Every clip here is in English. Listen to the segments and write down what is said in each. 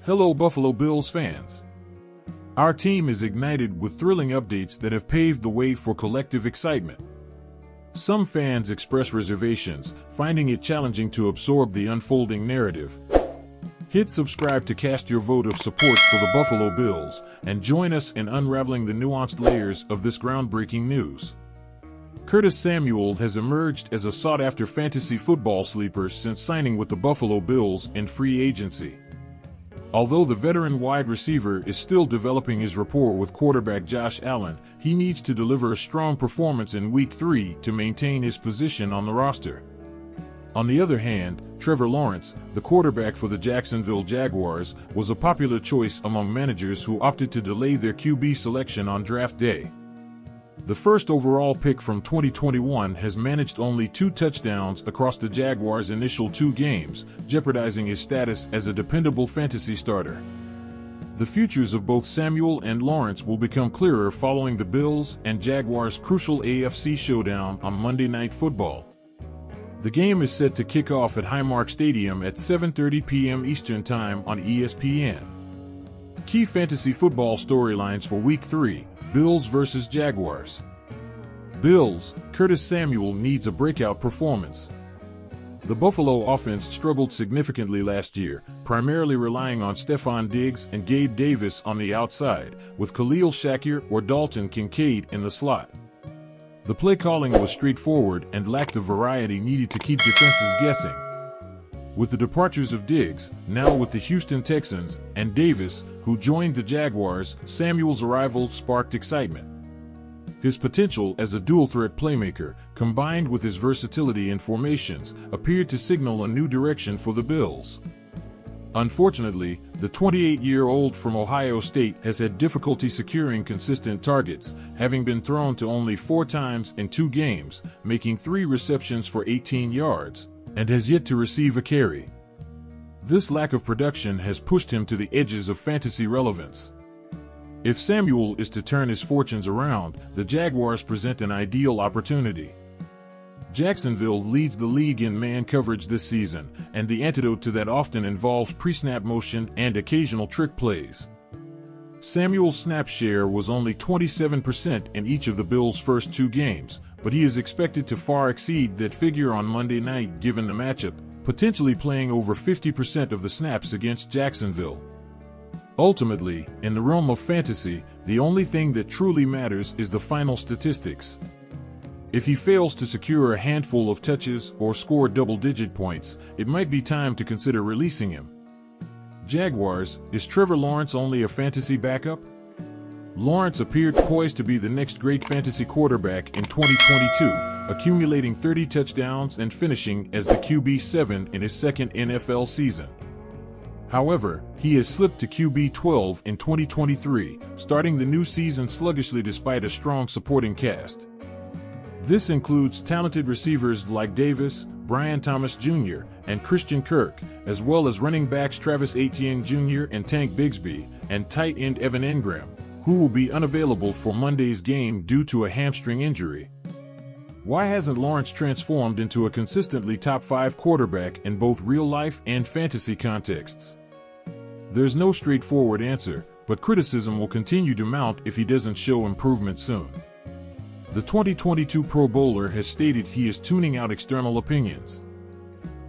Hello Buffalo Bills fans. Our team is ignited with thrilling updates that have paved the way for collective excitement. Some fans express reservations, finding it challenging to absorb the unfolding narrative. Hit subscribe to cast your vote of support for the Buffalo Bills and join us in unraveling the nuanced layers of this groundbreaking news. Curtis Samuel has emerged as a sought-after fantasy football sleeper since signing with the Buffalo Bills in free agency. Although the veteran wide receiver is still developing his rapport with quarterback Josh Allen, he needs to deliver a strong performance in Week 3 to maintain his position on the roster. On the other hand, Trevor Lawrence, the quarterback for the Jacksonville Jaguars, was a popular choice among managers who opted to delay their QB selection on draft day. The first overall pick from 2021 has managed only 2 touchdowns across the Jaguars' initial 2 games, jeopardizing his status as a dependable fantasy starter. The futures of both Samuel and Lawrence will become clearer following the Bills and Jaguars' crucial AFC showdown on Monday Night Football. The game is set to kick off at Highmark Stadium at 7:30 p.m. Eastern Time on ESPN. Key fantasy football storylines for Week 3. Bills vs. Jaguars. Bills, Curtis Samuel needs a breakout performance. The Buffalo offense struggled significantly last year, primarily relying on Stefon Diggs and Gabe Davis on the outside, with Khalil Shakir or Dalton Kincaid in the slot. The play calling was straightforward and lacked the variety needed to keep defenses guessing. With the departures of Diggs, now with the Houston Texans, and Davis, who joined the Jaguars, Samuel's arrival sparked excitement. His potential as a dual-threat playmaker, combined with his versatility in formations, appeared to signal a new direction for the Bills. Unfortunately, the 28-year-old from Ohio State has had difficulty securing consistent targets, having been thrown to only 4 times in 2 games, making 3 receptions for 18 yards, and has yet to receive a carry. This lack of production has pushed him to the edges of fantasy relevance. If Samuel is to turn his fortunes around, the Jaguars present an ideal opportunity. Jacksonville leads the league in man coverage this season, and the antidote to that often involves pre-snap motion and occasional trick plays. Samuel's snap share was only 27% in each of the Bills' first 2 games, but he is expected to far exceed that figure on Monday night given the matchup, potentially playing over 50% of the snaps against Jacksonville. Ultimately, in the realm of fantasy, the only thing that truly matters is the final statistics. If he fails to secure a handful of touches or score double-digit points, it might be time to consider releasing him. Jaguars, is Trevor Lawrence only a fantasy backup? Lawrence appeared poised to be the next great fantasy quarterback in 2022, accumulating 30 touchdowns and finishing as the QB7 in his second NFL season. However, he has slipped to QB12 in 2023, starting the new season sluggishly despite a strong supporting cast. This includes talented receivers like Davis, Brian Thomas Jr., and Christian Kirk, as well as running backs Travis Etienne Jr. and Tank Bigsby, and tight end Evan Engram, who will be unavailable for Monday's game due to a hamstring injury. Why hasn't Lawrence transformed into a consistently top 5 quarterback in both real-life and fantasy contexts? There's no straightforward answer, but criticism will continue to mount if he doesn't show improvement soon. The 2022 Pro Bowler has stated he is tuning out external opinions.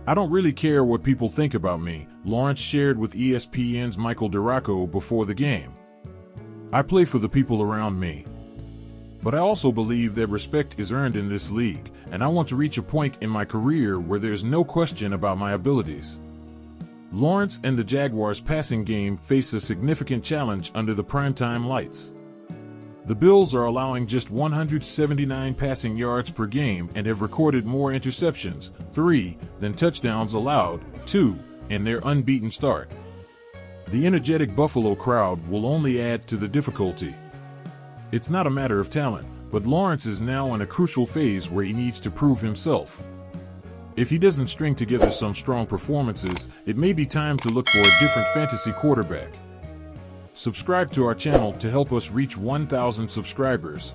"I don't really care what people think about me," Lawrence shared with ESPN's Michael Duraco before the game. "I play for the people around me. But I also believe that respect is earned in this league, and I want to reach a point in my career where there's no question about my abilities." Lawrence and the Jaguars' passing game face a significant challenge under the primetime lights. The Bills are allowing just 179 passing yards per game and have recorded more interceptions, 3, than touchdowns allowed, 2, in their unbeaten start. The energetic Buffalo crowd will only add to the difficulty. It's not a matter of talent, but Lawrence is now in a crucial phase where he needs to prove himself. If he doesn't string together some strong performances, it may be time to look for a different fantasy quarterback. Subscribe to our channel to help us reach 1,000 subscribers.